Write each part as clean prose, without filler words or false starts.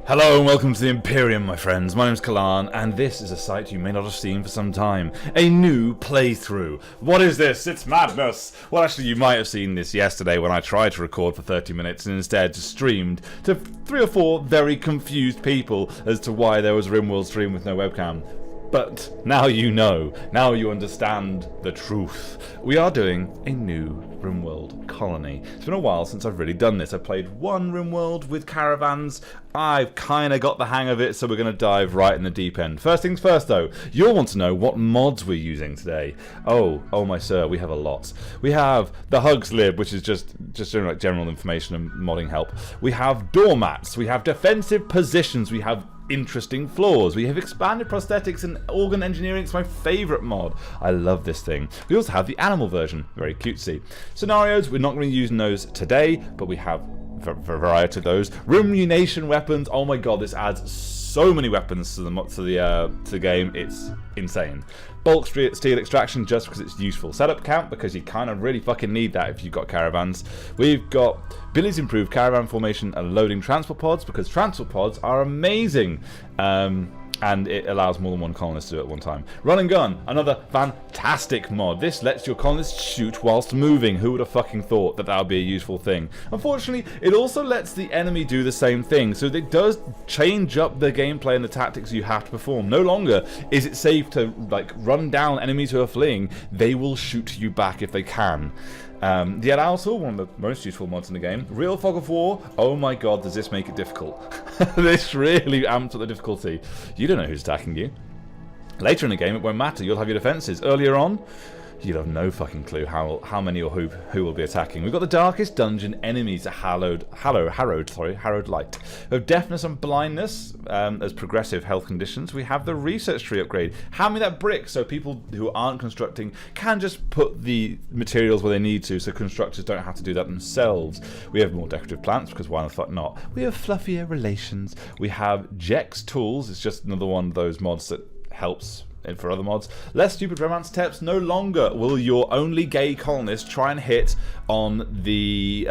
Hello and welcome to the Imperium, my friends. My name's Kalan, and this is a site you may not have seen for some time. A new playthrough. What is this? It's madness! Well, actually, you might have seen this yesterday when I tried to record for 30 minutes and instead just streamed to 3 or 4 very confused people as to why there was a Rimworld stream with no webcam. But now you know. Now you understand the truth. We are doing a new Rimworld colony. It's been a while since I've really done this. I've played one Rimworld with caravans. I've kind of got the hang of it, so we're going to dive right in the deep end. First things first, though, you'll want to know what mods we're using today. Oh my sir, we have a lot. We have the Hugs lib, which is just doing like general information and modding help. We have doormats. We have defensive positions. We have interesting floors. We have expanded prosthetics and organ engineering. It's my favourite mod. I love this thing. We also have the animal version. Very cutesy. Scenarios, we're not going to be using those today, but we have a variety of those. Rumination weapons. Oh my god, this adds so many weapons to the game. It's insane. Bulk steel extraction just because it's useful. Setup count because you kind of really fucking need that if you've got caravans. We've got Billy's improved caravan formation and loading transport pods because transport pods are amazing. And it allows more than one colonist to do it at one time. Run and gun, another fantastic mod. This lets your colonists shoot whilst moving. Who would have fucking thought that that would be a useful thing? Unfortunately, it also lets the enemy do the same thing, so it does change up the gameplay and the tactics you have to perform. No longer is it safe to like run down enemies who are fleeing. They will shoot you back if they can. Yet also one of the most useful mods in the game, Real Fog of War. Oh my god, does this make it difficult? This really amps up the difficulty. You don't know who's attacking you. Later in the game, it won't matter. You'll have your defenses. Earlier on, you'll have no fucking clue how many or who will be attacking. We've got the darkest dungeon enemies, harrowed light. We have deafness and blindness as progressive health conditions. We have the research tree upgrade. Hand me that brick so people who aren't constructing can just put the materials where they need to, so constructors don't have to do that themselves. We have more decorative plants because why the fuck not? We have fluffier relations. We have Jex tools. It's just another one of those mods that helps for other mods. Less stupid romance tips. No longer will your only gay colonist try and hit on the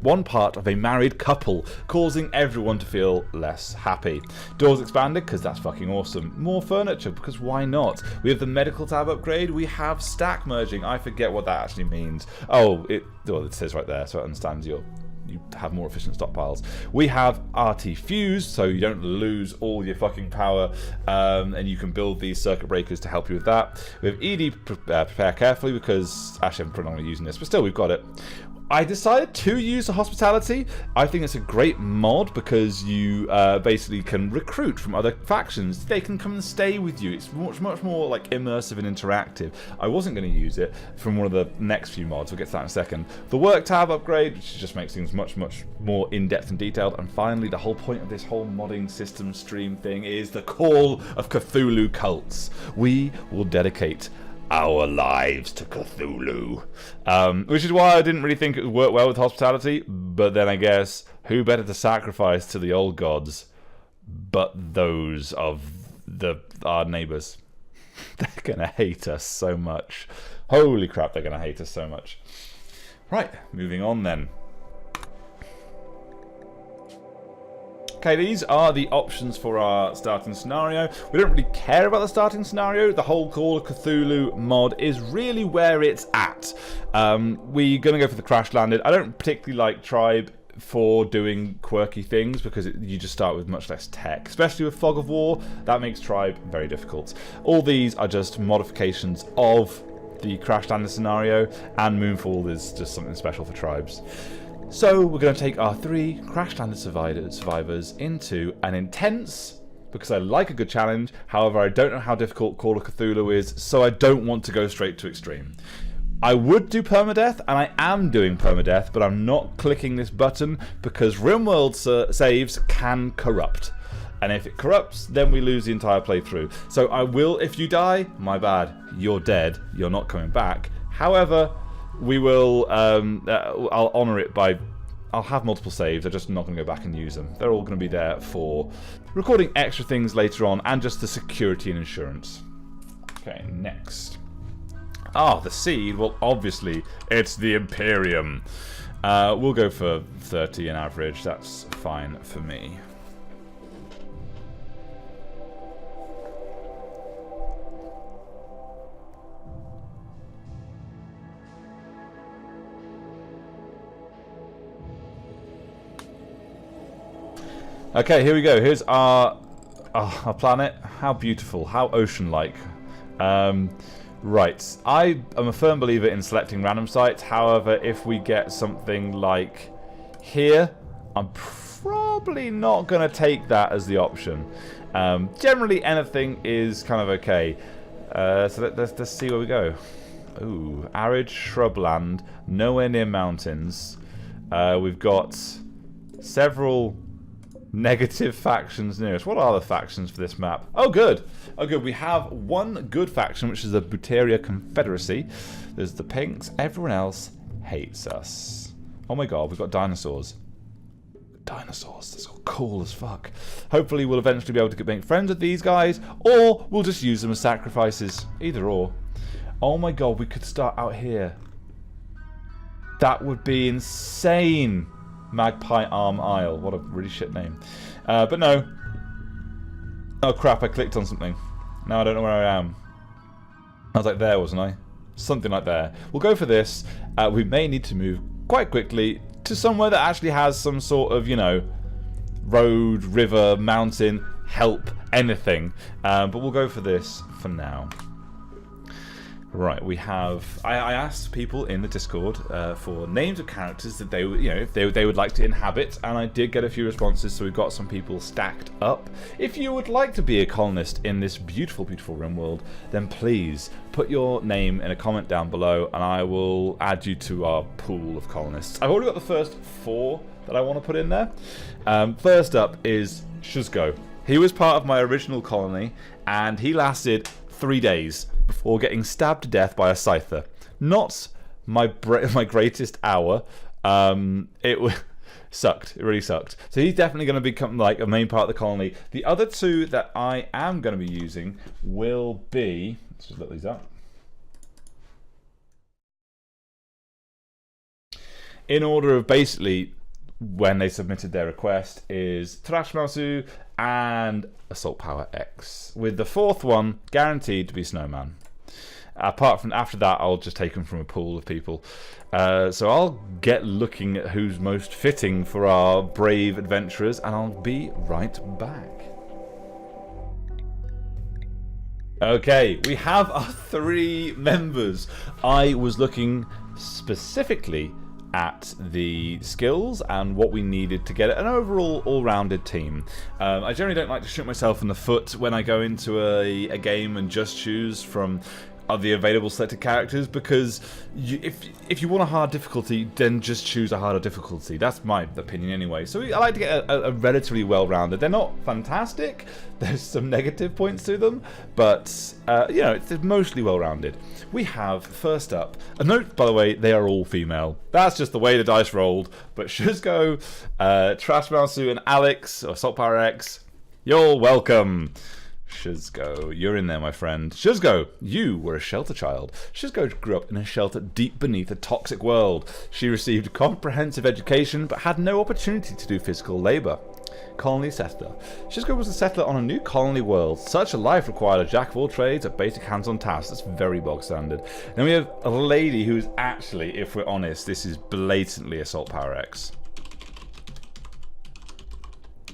one part of a married couple, causing everyone to feel less happy. Doors expanded because that's fucking awesome. More furniture because why not? We have the medical tab upgrade. We have stack merging. I forget what that actually means. Well, it says right there, so it understands you have more efficient stockpiles. We have RT fuse, so you don't lose all your fucking power, and you can build these circuit breakers to help you with that. We have ED prepare carefully because actually I'm predominantly using this, but still we've got it. I decided to use the hospitality. I think it's a great mod because you basically can recruit from other factions. They can come and stay with you. It's much more like immersive and interactive. I wasn't going to use it from one of the next few mods. We'll get to that in a second. The work tab upgrade, which just makes things much more in-depth and detailed. And finally, the whole point of this whole modding system stream thing is the Call of Cthulhu cults. We will dedicate our lives to Cthulhu, which is why I didn't really think it would work well with hospitality, but then I guess who better to sacrifice to the old gods but those of our neighbours. They're gonna hate us so much. Holy crap, they're gonna hate us so much. Right, moving on then. Okay, these are the options for our starting scenario. We don't really care about the starting scenario. The whole Call of Cthulhu mod is really where it's at. We're going to go for the crash landed. I don't particularly like Tribe for doing quirky things because you just start with much less tech, especially with Fog of War. That makes Tribe very difficult. All these are just modifications of the crash landed scenario, and Moonfall is just something special for tribes. So we're going to take our 3 crash landed survivors into an intense, because I like a good challenge, however I don't know how difficult Call of Cthulhu is, so I don't want to go straight to extreme. I would do permadeath, and I am doing permadeath, but I'm not clicking this button because Rimworld saves can corrupt. And if it corrupts, then we lose the entire playthrough. So I will, if you die, my bad, you're dead, you're not coming back. However, we will, I'll honour it by, I'll have multiple saves, I'm just not going to go back and use them. They're all going to be there for recording extra things later on and just the security and insurance. Okay, next. The seed, well obviously it's the Imperium. We'll go for 30 on average, that's fine for me. Okay, here we go. Here's our planet. How beautiful. How ocean-like. Right. I am a firm believer in selecting random sites. However, if we get something like here, I'm probably not going to take that as the option. Generally, anything is kind of okay. So let's see where we go. Ooh, arid shrubland, nowhere near mountains. We've got several negative factions near us. What are the factions for this map? Oh, good. Oh, good. We have one good faction, which is the Buteria Confederacy. There's the Pinks. Everyone else hates us. Oh my god, we've got dinosaurs. Dinosaurs. That's all cool as fuck. Hopefully we'll eventually be able to make friends with these guys, or we'll just use them as sacrifices. Either or. Oh my god, we could start out here. That would be insane. Magpie Arm Isle. What a really shit name. But no. Oh crap, I clicked on something. Now I don't know where I am. I was like there, wasn't I? Something like there. We'll go for this. We may need to move quite quickly to somewhere that actually has some sort of, you know, road, river, mountain, help, anything. But we'll go for this for now. Right, we have. I asked people in the Discord for names of characters that they, you know, if they would like to inhabit, and I did get a few responses. So we've got some people stacked up. If you would like to be a colonist in this beautiful, beautiful Rimworld, then please put your name in a comment down below, and I will add you to our pool of colonists. I've already got the first 4 that I want to put in there. First up is Shuzgo. He was part of my original colony, and he lasted 3 days before getting stabbed to death by a scyther. Not my greatest hour. It sucked. It really sucked. So he's definitely going to become like a main part of the colony. The other 2 that I am going to be using will be... Let's just look these up. In order of basically when they submitted their request is Thrashmalsu and Assault Power X, with the 4th one guaranteed to be Snowman. Apart from after that, I'll just take them from a pool of people. So I'll get looking at who's most fitting for our brave adventurers, and I'll be right back. Okay, we have our 3 members. I was looking specifically at the skills and what we needed to get an overall all-rounded team. I generally don't like to shoot myself in the foot when I go into a game and just choose from the available selected characters, because if you want a hard difficulty, then just choose a harder difficulty. That's my opinion anyway. So I like to get a relatively well-rounded. They're not fantastic. There's some negative points to them, but you know, it's mostly well-rounded. We have, first up, a note, by the way, they are all female. That's just the way the dice rolled. But Shuzgo, Trashmalsu, and Alex, or Assault Power X, you're welcome. Shuzgo, you're in there, my friend. Shuzgo, you were a shelter child. Shuzgo grew up in a shelter deep beneath a toxic world. She received a comprehensive education, but had no opportunity to do physical labor. Colony settler. Shuzgo was a settler on a new colony world. Such a life required a jack of all trades, a basic hands-on task. That's very bog standard. Then we have a lady who's actually, if we're honest, this is blatantly Assault Power X.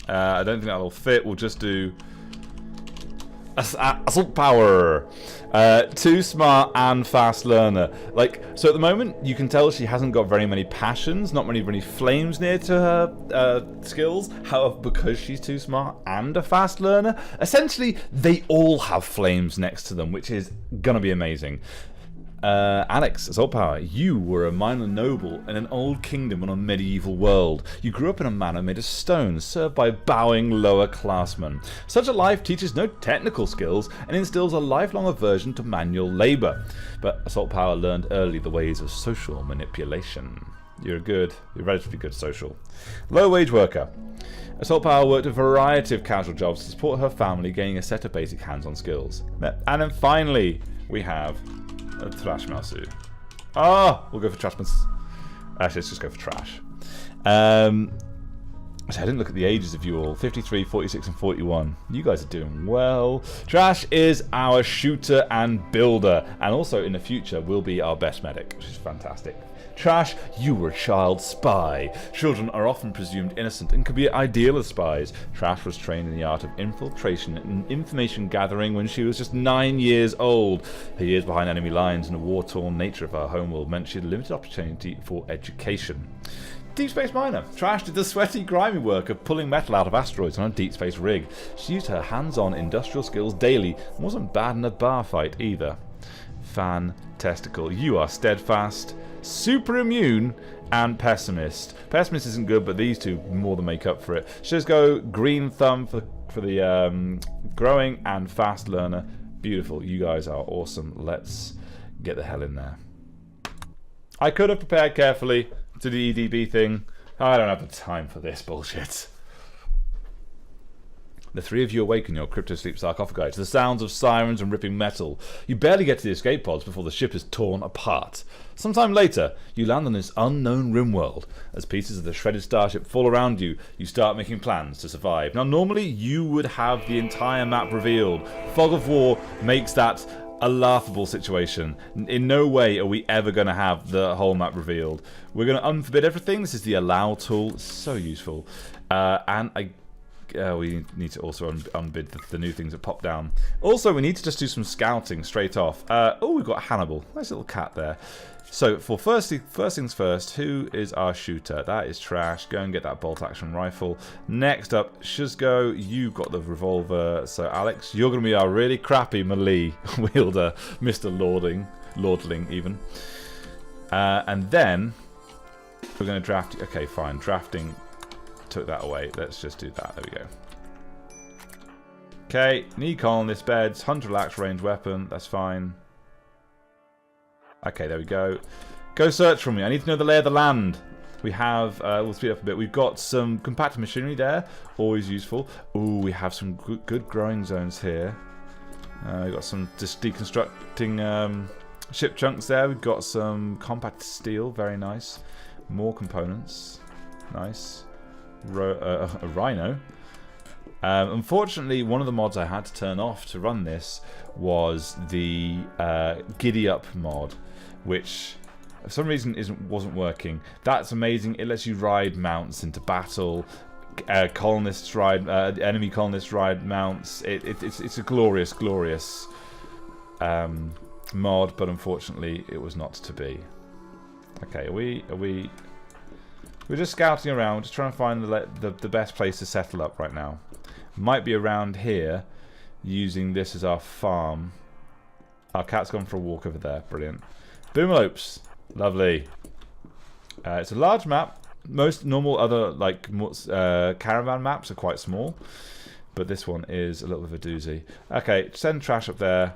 I don't think that'll fit. We'll just do Assault Power. Too smart and fast learner. Like, so at the moment you can tell she hasn't got very many passions, not many flames near to her skills. However, because she's too smart and a fast learner, essentially they all have flames next to them, which is gonna be amazing. Alex, Assault Power, you were a minor noble in an old kingdom on a medieval world. You grew up in a manor made of stone, served by bowing lower classmen. Such a life teaches no technical skills and instills a lifelong aversion to manual labour. But Assault Power learned early the ways of social manipulation. You're relatively good social. Low wage worker. Assault Power worked a variety of casual jobs to support her family, gaining a set of basic hands-on skills. And then finally, we have Trashmalsu. We'll go for Trashmalsu. Actually, let's just go for Trash. I didn't look at the ages of you all. 53, 46, and 41. You guys are doing well. Trash is our shooter and builder, and also in the future will be our best medic, which is fantastic. Trash, you were a child spy. Children are often presumed innocent and can be ideal as spies. Trash was trained in the art of infiltration and information gathering when she was just 9 years old. Her years behind enemy lines and the war-torn nature of her homeworld meant she had limited opportunity for education. Deep Space Miner. Trash did the sweaty, grimy work of pulling metal out of asteroids on a deep space rig. She used her hands-on industrial skills daily and wasn't bad in a bar fight either. Fantastical. You are steadfast, super immune, and pessimist. Pessimist isn't good, but these two more than make up for it. Just go green thumb for the growing and fast learner. Beautiful. You guys are awesome. Let's get the hell in there. I could have prepared carefully to the EDB thing. I don't have the time for this bullshit. The three of you awaken your crypto-sleep sarcophagi to the sounds of sirens and ripping metal. You barely get to the escape pods before the ship is torn apart. Sometime later, you land on this unknown Rimworld. As pieces of the shredded starship fall around you, you start making plans to survive. Now, normally you would have the entire map revealed. Fog of War makes that a laughable situation. In no way are we ever going to have the whole map revealed. We're going to unforbid everything. This is the allow tool. It's so useful. We need to also unbid the new things that pop down. Also, we need to just do some scouting straight off. Oh, we've got Hannibal. Nice little cat there. So, for first things first, who is our shooter? That is Trash. Go and get that bolt-action rifle. Next up, Shuzgo, you've got the revolver. So, Alex, you're going to be our really crappy melee wielder, Mr. Lordling, even. And then, we're going to draft... Okay, fine. Drafting took that away. Let's just do that. There we go. Okay, need colonist beds, hunter relax range weapon. That's fine. Okay, there we go. Go search for me. I need to know the lay of the land. We have, we'll speed up a bit. We've got some compacted machinery there. Always useful. Ooh, we have some good growing zones here. We've got some just deconstructing ship chunks there. We've got some compact steel. Very nice. More components. Nice. A rhino. Unfortunately, one of the mods I had to turn off to run this was the Giddy Up mod, which for some reason wasn't working. That's amazing. It lets you ride mounts into battle. Colonists ride, enemy colonists ride mounts. It's a glorious mod, but unfortunately, it was not to be. Okay, we're just scouting around, just trying to find the best place to settle up right now. Might be around here, using this as our farm. Our cat's gone for a walk over there. Brilliant. Boomalopes. Lovely. It's a large map. Most normal other caravan maps are quite small, but this one is a little bit of a doozy. Okay, send Trash up there.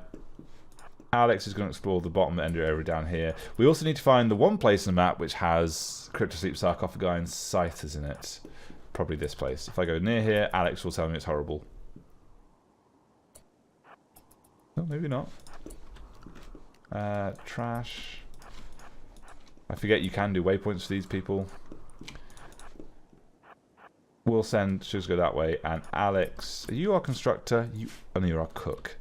Alex is going to explore the bottom end area down here. We also need to find the one place on the map which has crypto-sleep sarcophagi and sighters in it. Probably this place. If I go near here, Alex will tell me it's horrible. Oh, maybe not. Trash. I forget you can do waypoints for these people. We'll send Shuzgo that way. And Alex, are you our constructor? Oh, no, you're our cook.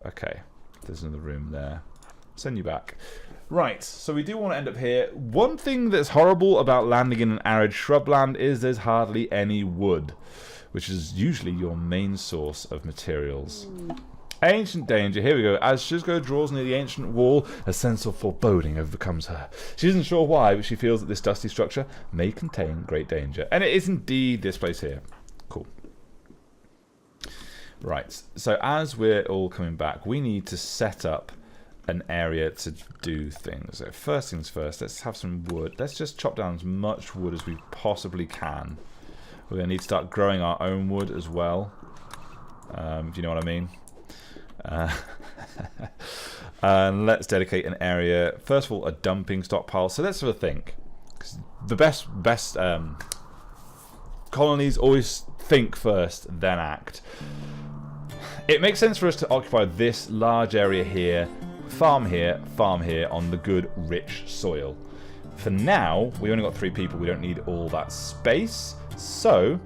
Okay. There's another room there. Send you back. Right, so we do want to end up here. One thing that's horrible about landing in an arid shrubland is there's hardly any wood, which is usually your main source of materials. Ancient danger. Here we go. As Shuzgo draws near the ancient wall, a sense of foreboding overcomes her. She isn't sure why, but she feels that this dusty structure may contain great danger. And it is indeed this place here. Cool. Right, so as we're all coming back, we need to set up an area to do things. So first things first, let's have some wood. Let's just chop down as much wood as we possibly can. We're going to need to start growing our own wood as well, if you know what I mean. And let's dedicate an area. First of all, a dumping stockpile. So let's sort of think. 'Cause the best colonies always think first, then act. It makes sense for us to occupy this large area here, farm here on the good, rich soil. For now, we only got 3 people. We don't need all that space. So,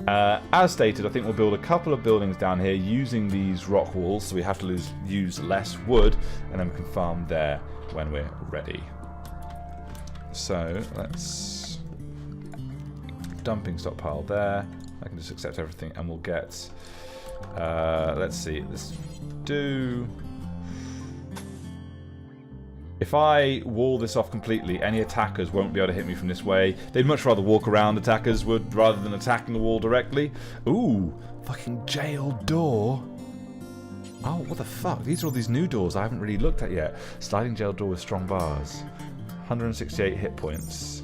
as stated, I think we'll build a couple of buildings down here using these rock walls. So we have to use less wood, and then we can farm there when we're ready. So let's dumping stockpile there. I can just accept everything, and we'll get. Let's see. Let's do. If I wall this off completely, any attackers won't be able to hit me from this way. They'd much rather walk around, attackers would, rather than attacking the wall directly. Ooh, fucking jail door. Oh, what the fuck? These are all these new doors I haven't really looked at yet. Sliding jail door with strong bars. 168 hit points.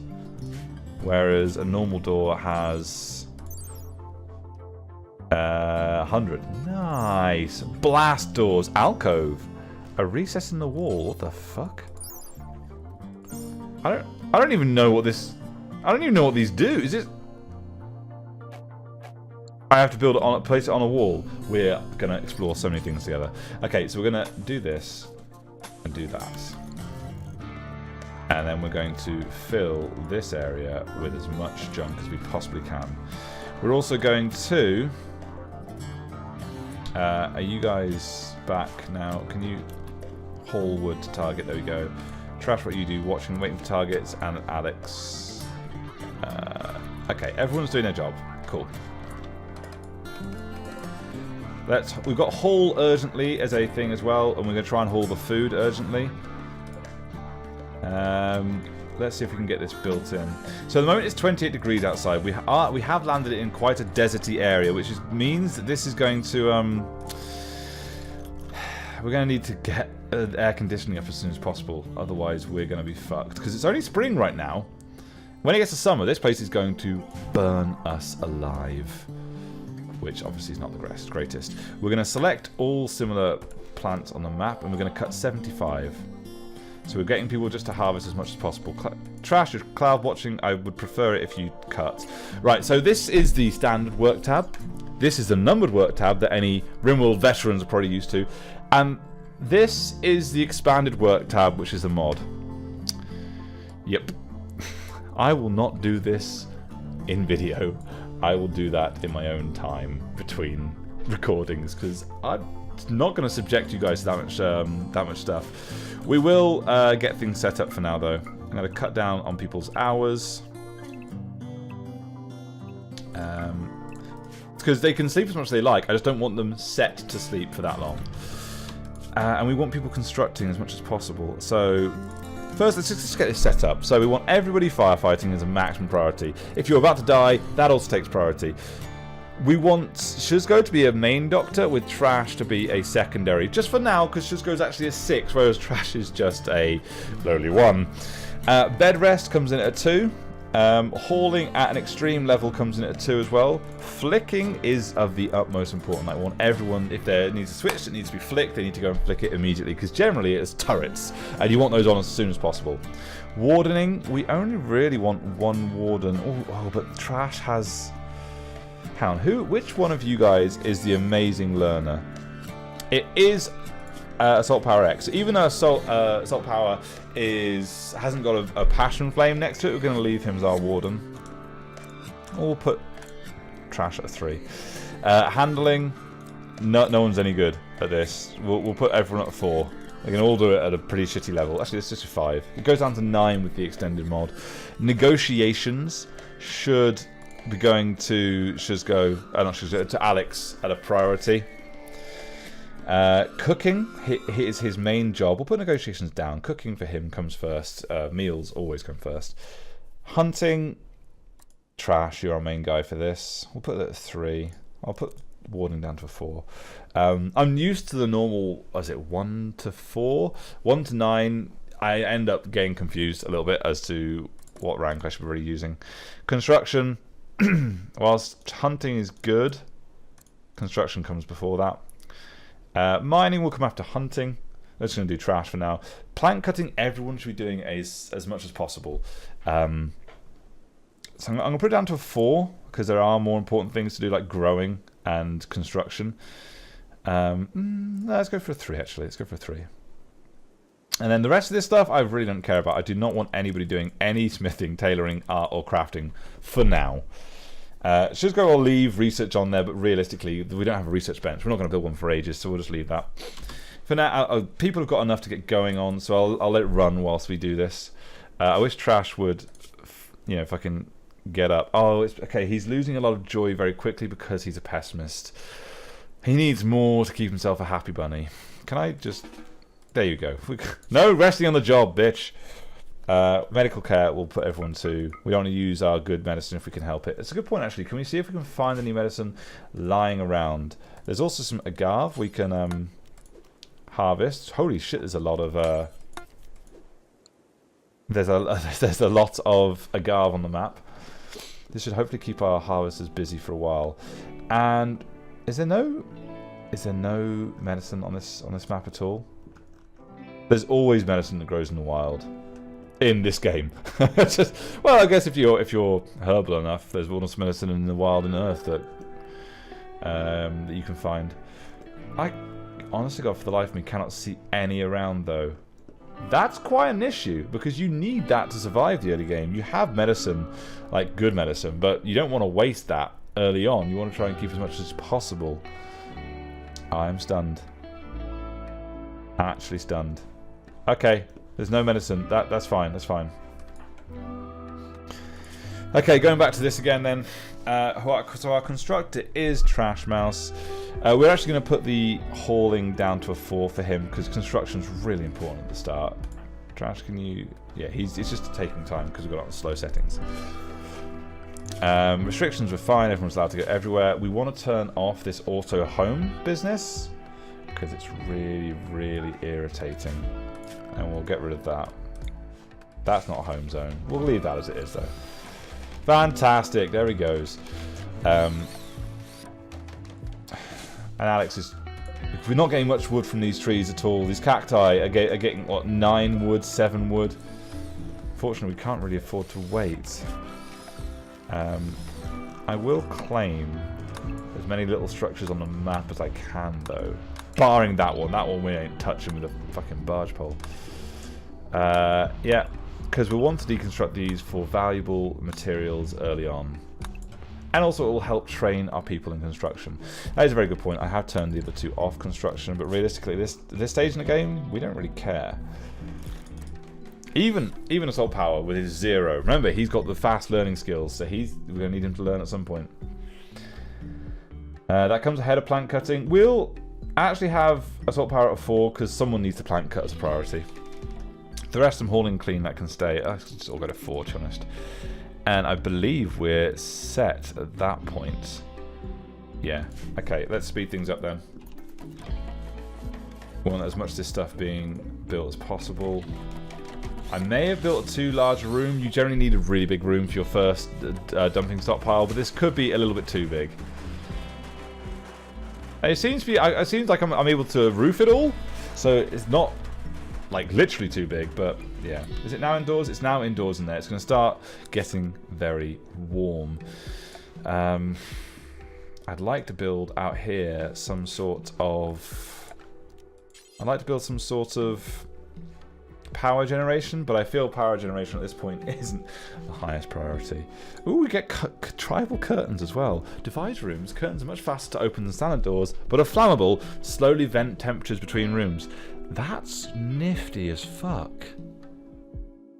Whereas a normal door has 100. Nice. Blast doors. Alcove. A recess in the wall. What the fuck? I don't even know what this. I don't even know what these do. Is it? I have to build it on, place it on a wall. We're gonna explore so many things together. Okay, so we're gonna do this and do that, and then we're going to fill this area with as much junk as we possibly can. We're also going to. Are you guys back now? Can you haul wood to target? There we go. Trash what you do, watching, waiting for targets, and Alex. Okay, everyone's doing their job. Cool. We've got haul urgently as a thing as well, and we're going to try and haul the food urgently. Let's see if we can get this built in. So at the moment it's 28 degrees outside. We have landed it in quite a deserty area, which means that this is going to we're going to need to get air conditioning up as soon as possible. Otherwise we're going to be fucked, because it's only spring right now. When it gets to summer, this place is going to burn us alive, which obviously is not the greatest. We're going to select all similar plants on the map, and we're going to cut 75. So we're getting people just to harvest as much as possible. Trash is cloud watching. I would prefer it if you cut. Right, so this is the standard work tab. This is the numbered work tab that any Rimworld veterans are probably used to. And this is the expanded work tab, which is a mod. Yep. I will not do this in video. I will do that in my own time between recordings, because I'm not going to subject you guys to that much stuff. We will get things set up for now, though. I'm going to cut down on people's hours. Because they can sleep as much as they like. I just don't want them set to sleep for that long. And we want people constructing as much as possible. So first, let's just get this set up. So we want everybody firefighting as a maximum priority. If you're about to die, that also takes priority. We want Shuzgo to be a main doctor with Trash to be a secondary. Just for now, because Shuzgo's actually a 6, whereas Trash is just a lowly 1. Bed rest comes in at a 2. Hauling at an extreme level comes in at a 2 as well. Flicking is of the utmost importance. I want everyone, if there needs a switch that needs to be flicked, they need to go and flick it immediately, because generally it's turrets, and you want those on as soon as possible. Wardening, we only really want one warden. Oh, but Trash has... Which one of you guys is the amazing learner? It is Assault Power X. So even though Assault Power hasn't got a passion flame next to it, we're going to leave him as our warden. Or we'll put Trash at a 3. Handling, no one's any good at this. We'll put everyone at a 4. They can all do it at a pretty shitty level. Actually, it's just a 5. It goes down to 9 with the extended mod. Negotiations should be going to to Alex at a priority. Cooking is his main job. We'll put negotiations down. Cooking for him comes first. Meals always come first. Hunting, Trash, you're our main guy for this. We'll put that at 3. I'll put warding down to a 4. I'm used to the normal, 1 to 4? 1 to 9, I end up getting confused a little bit as to what rank I should be really using. Construction, whilst hunting is good, construction comes before that. Mining will come after hunting. I'm just going to do Trash for now. Plant cutting, everyone should be doing as much as possible. So I'm going to put it down to a 4, because there are more important things to do, like growing and construction. Let's go for a 3, actually. Let's go for a 3. And then the rest of this stuff I really don't care about. I do not want anybody doing any smithing, tailoring, art, or crafting for now. Shuzgo will leave research on there, but realistically, we don't have a research bench. We're not going to build one for ages, so we'll just leave that. For now, people have got enough to get going on, so I'll let it run whilst we do this. I wish Trash would, you know, fucking get up. Oh, it's okay. He's losing a lot of joy very quickly because he's a pessimist. He needs more to keep himself a happy bunny. Can I just... There you go. No resting on the job, bitch. Medical care will put everyone to. We don't want to use our good medicine if we can help it. It's a good point, actually. Can we see if we can find any medicine lying around? There's also some agave we can harvest. Holy shit, there's a lot of... There's a lot of agave on the map. This should hopefully keep our harvesters busy for a while. And is there no medicine on this map at all? There's always medicine that grows in the wild in this game. Just, well, I guess if you're herbal enough, there's almost medicine in the wild and earth that you can find. I honestly, God, for the life of me, cannot see any around though. That's quite an issue because you need that to survive the early game. You have medicine, like good medicine, but you don't want to waste that early on. You want to try and keep as much as possible. I'm stunned. Actually stunned. Okay, there's no medicine. That's fine. That's fine. Okay, going back to this again then. So our constructor is Trash Mouse. We're actually going to put the hauling down to a 4 for him because construction's really important at the start. Trash, can you... Yeah, it's just taking time because we've got a lot of slow settings. Restrictions were fine. Everyone's allowed to go everywhere. We want to turn off this auto home business because it's really, really irritating. And we'll get rid of that. That's not a home zone. We'll leave that as it is though. Fantastic. There he goes. And Alex is... We're not getting much wood from these trees at all. These cacti are getting, what, 9 wood, 7 wood? Fortunately, we can't really afford to wait. I will claim as many little structures on the map as I can, though. Barring that one. That one we ain't touching with a fucking barge pole. Yeah, because we want to deconstruct these for valuable materials early on. And also it will help train our people in construction. That is a very good point. I have turned the other two off construction, but realistically, this stage in the game, we don't really care. Even Assault Power with his 0. Remember, he's got the fast learning skills, so we're going to need him to learn at some point. That comes ahead of plant cutting. We'll actually have Assault Power at 4 because someone needs to plant cut as a priority. The rest of them hauling clean, that can stay. I just all go to 4, to be honest. And I believe we're set at that point. Yeah. Okay, let's speed things up then. We want as much of this stuff being built as possible. I may have built a too large room. You generally need a really big room for your first dumping stockpile, but this could be a little bit too big. It seems to be. It seems like I'm able to roof it all, so it's not like literally too big. But yeah, is it now indoors? It's now indoors in there. It's going to start getting very warm. I'd like to build out here some sort of. I'd like to build some sort of power generation, but I feel power generation at this point isn't the highest priority. Ooh, we get tribal curtains as well. Divisor rooms. Curtains are much faster to open than standard doors, but are flammable, slowly vent temperatures between rooms. That's nifty as fuck.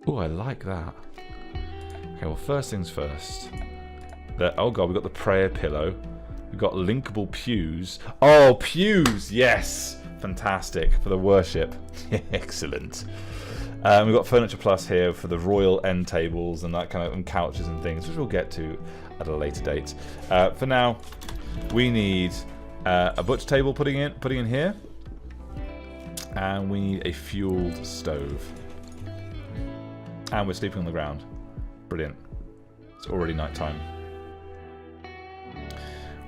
Ooh, I like that. Okay, well, first things first. Oh god, we've got the prayer pillow. We've got linkable pews. Oh, pews! Yes! Fantastic. For the worship. Excellent. We've got Furniture Plus here for the royal end tables and that kind of, and couches and things, which we'll get to at a later date. For now, we need a butcher table putting in here, and we need a fueled stove. And we're sleeping on the ground. Brilliant. It's already night time.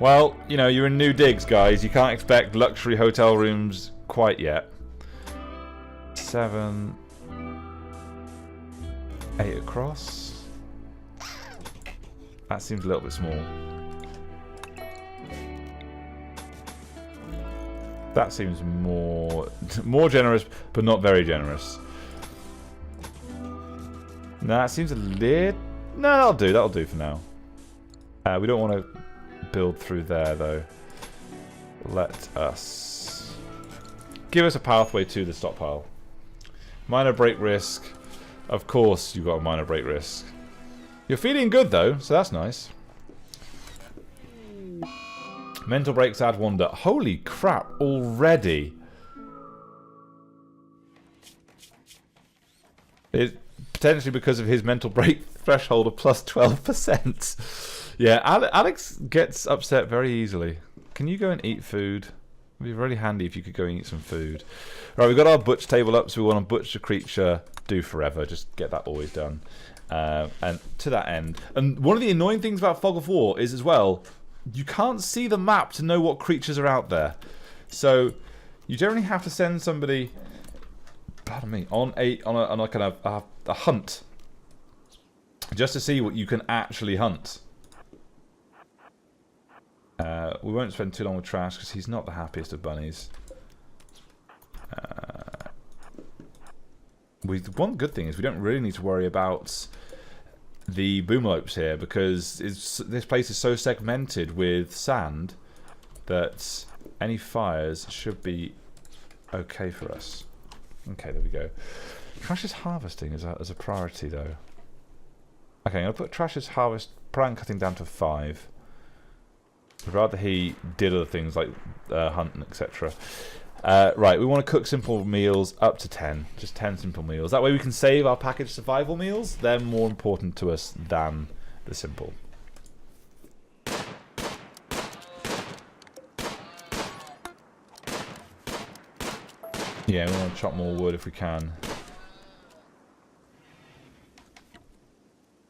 Well, you know, you're in new digs, guys. You can't expect luxury hotel rooms quite yet. 7, 8 across. That seems a little bit small. That seems more generous, but not very generous. No, that seems a little... No, that'll do for now. We don't want to build through there, though. Let us... Give us a pathway to the stockpile. Minor break risk. Of course you've got a minor break risk. You're feeling good though, so that's nice. Mental breaks add wonder. Holy crap, already. It, potentially because of his mental break threshold of plus 12%. Yeah, Alex gets upset very easily. Can you go and eat food? It'd be really handy if you could go and eat some food. Right, we've got our butch table up, so we want to butch the creature, do forever. Just get that always done. And to that end. And one of the annoying things about Fog of War is as well, you can't see the map to know what creatures are out there. So you generally have to send somebody, pardon me, on a kind of a hunt, just to see what you can actually hunt. We won't spend too long with Trash because he's not the happiest of bunnies. One good thing is we don't really need to worry about the boomalopes here because this place is so segmented with sand that any fires should be okay for us. Okay, there we go. Trash's harvesting is as a priority though. Okay, I'm going to put Trash's harvest plant cutting down to 5. I'd rather he did other things like hunting, etc. Right, we want to cook simple meals up to 10. Just 10 simple meals. That way we can save our packaged survival meals. They're more important to us than the simple. Yeah, we want to chop more wood if we can.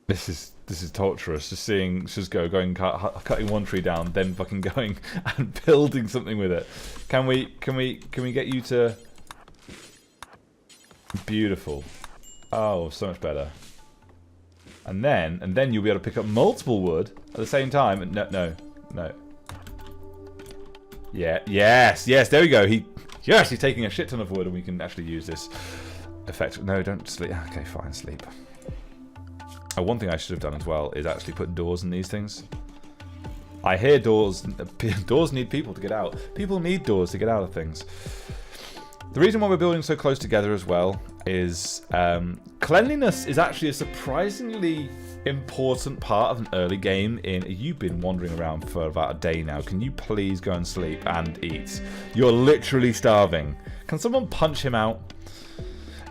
This is torturous. Just seeing going cutting one tree down, then fucking going and building something with it. Can we get you to beautiful? Oh, so much better. And then you'll be able to pick up multiple wood at the same time. And no. Yeah, yes. There we go. He's taking a shit ton of wood, and we can actually use this effect. No, don't sleep. Okay, fine, sleep. One thing I should have done as well is actually put doors in these things. I hear doors need people to get out. People need doors to get out of things. The reason why we're building so close together as well is cleanliness is actually a surprisingly important part of an early game. You've been wandering around for about a day now. Can you please go and sleep and eat? You're literally starving. Can someone punch him out?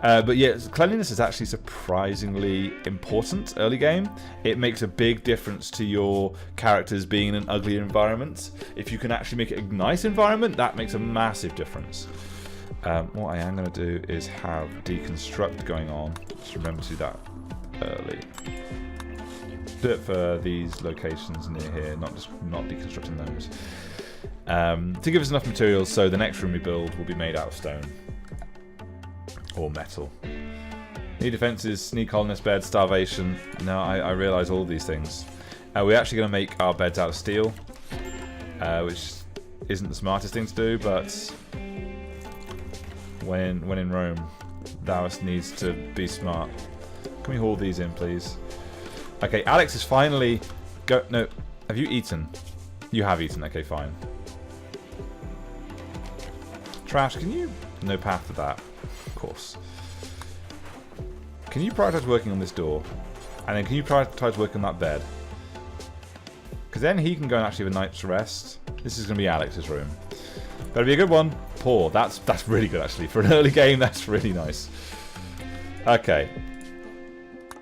But yeah, cleanliness is actually surprisingly important early game. It makes a big difference to your characters being in an ugly environment. If you can actually make it a nice environment, that makes a massive difference. What I am going to do is have deconstruct going on. Just remember to do that early. Do it for these locations near here, not deconstructing those. To give us enough materials so the next room we build will be made out of stone. Or metal. Need defenses, sneak colonist bed, starvation. No, I realise all these things. We're actually going to make our beds out of steel, which isn't the smartest thing to do, but when in Rome, thou needs to be smart. Can we haul these in, please? Okay, Alex is finally no, have you eaten? You have eaten. Okay, fine. Trash, can you? No path to that. Of course. Can you prioritise working on this door? And then can you prioritise working on that bed? Because then he can go and actually have a night's rest. This is going to be Alex's room. Better be a good one. Poor. That's really good actually. For an early game, that's really nice. Okay.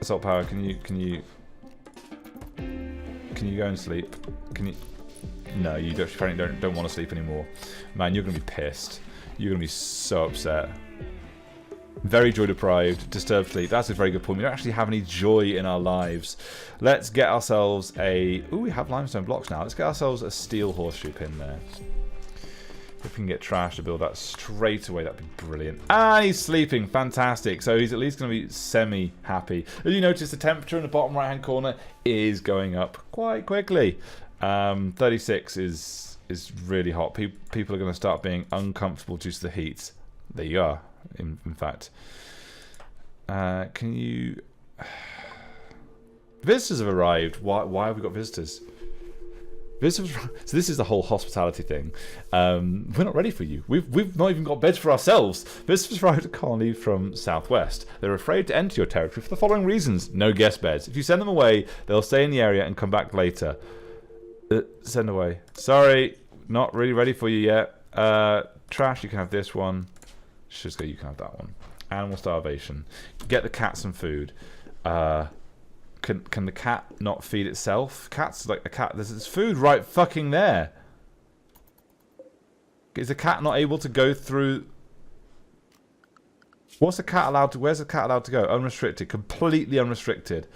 Assault power, can you go and sleep? Can you? No, you apparently don't want to sleep anymore. Man, you're going to be pissed. You're going to be so upset. Very joy deprived, disturbed sleep. That's a very good point. We don't actually have any joy in our lives. Let's get ourselves a... Ooh, we have limestone blocks now. Let's get ourselves a steel horseshoe pin there. If we can get Trash to build that straight away, that'd be brilliant. And he's sleeping. Fantastic. So he's at least going to be semi-happy. As you notice, the temperature in the bottom right-hand corner is going up quite quickly. 36 is really hot. People are going to start being uncomfortable due to the heat. There you are. In fact, can you? Visitors have arrived. Why have we got visitors? So this is the whole hospitality thing. We're not ready for you. We've not even got beds for ourselves. Visitors arrived a colony from southwest. They're afraid to enter your territory for the following reasons. No guest beds. If you send them away, they'll stay in the area and come back later. Send away. Sorry, not really ready for you yet. Trash, you can have this one. Shizko, you can have that one. Animal starvation. Get the cat some food. Can the cat not feed itself? Cat's like a cat. There's food right fucking there. Is the cat not able to go through? What's the cat allowed to? Where's the cat allowed to go? Unrestricted, completely unrestricted.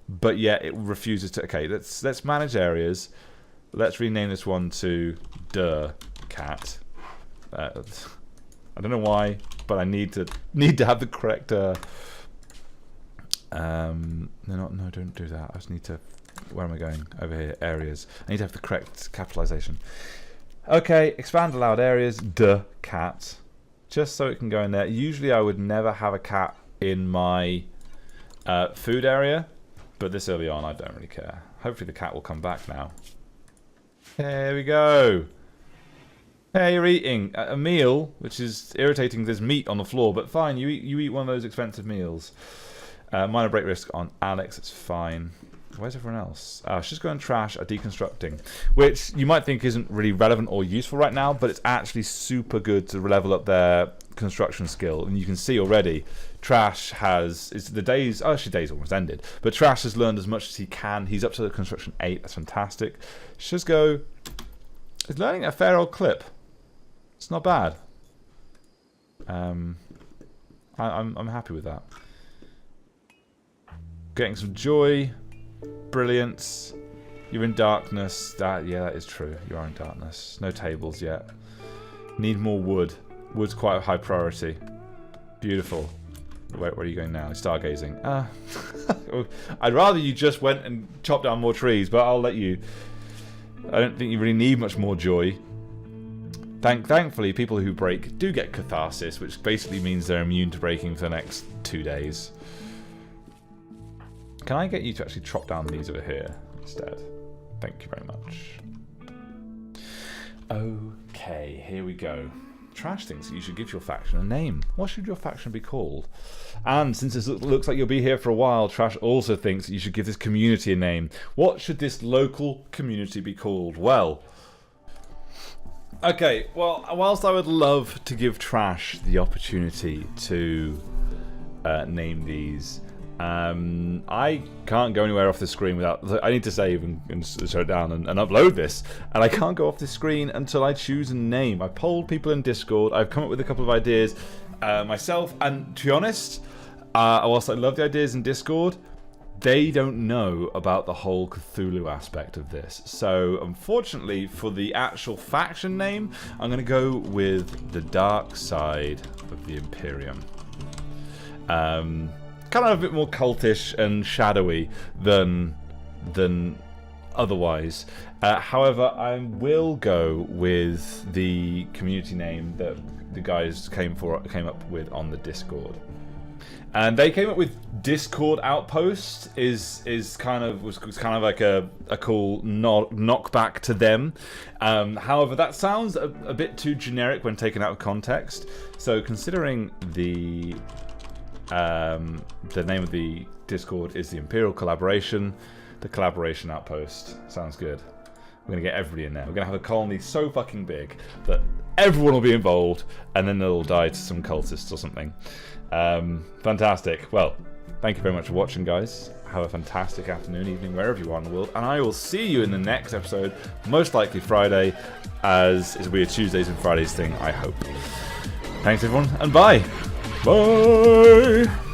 But yet it refuses to. Okay, let's manage areas. Let's rename this one to cat. I don't know why, but I need to have the correct. No, don't do that. I just need to. Where am I going? Over here, areas. I need to have the correct capitalization. Okay, expand allowed areas. Cat, just so it can go in there. Usually, I would never have a cat in my food area, but this early on, I don't really care. Hopefully, the cat will come back now. There we go. Hey, you're eating a meal, which is irritating. There's meat on the floor, but fine. You eat one of those expensive meals. Minor break risk on Alex, it's fine. Where's everyone else? She's going trash are deconstructing, which you might think isn't really relevant or useful right now, but it's actually super good to level up their construction skill. And you can see already, Trash has actually days almost ended, but Trash has learned as much as he can. He's up to the construction 8. That's fantastic. Shizko is learning a fair old clip. It's not bad. I'm happy with that. Getting some joy, brilliance. You're in darkness. Yeah, that is true. You are in darkness. No tables yet. Need more wood. Wood's quite a high priority. Beautiful. Where are you going now? Stargazing. I'd rather you just went and chopped down more trees, but I'll let you. I don't think you really need much more joy. Thankfully, people who break do get catharsis, which basically means they're immune to breaking for the next 2 days. Can I get you to actually chop down these over here instead? Thank you very much. Okay, here we go. Trash thinks that you should give your faction a name. What should your faction be called? And since it looks like you'll be here for a while, Trash also thinks that you should give this community a name. What should this local community be called? Well, okay, well, whilst I would love to give Trash the opportunity to name these, I can't go anywhere off the screen without. I need to save and shut it down and upload this, and I can't go off the screen until I choose a name. I polled people in Discord. I've come up with a couple of ideas myself, and to be honest, whilst I love the ideas in Discord, they don't know about the whole Cthulhu aspect of this. So unfortunately, for the actual faction name, I'm going to go with the Dark Side of the Imperium. Kind of a bit more cultish and shadowy than otherwise. However, I will go with the community name that the guys came up with on the Discord. And they came up with Discord Outpost was kind of like a cool knockback to them. However, that sounds a bit too generic when taken out of context. So considering the name of the Discord is the Imperial Collaboration, the Collaboration Outpost sounds good. We're gonna get everybody in there. We're gonna have a colony so fucking big that everyone will be involved, and then they'll die to some cultists or something. Fantastic. Well, thank you very much for watching, guys. Have a fantastic afternoon, evening, wherever you are in the world, and I will see you in the next episode, most likely Friday, as it'll be a Tuesdays and Fridays thing, I hope. Thanks everyone, and bye! Bye!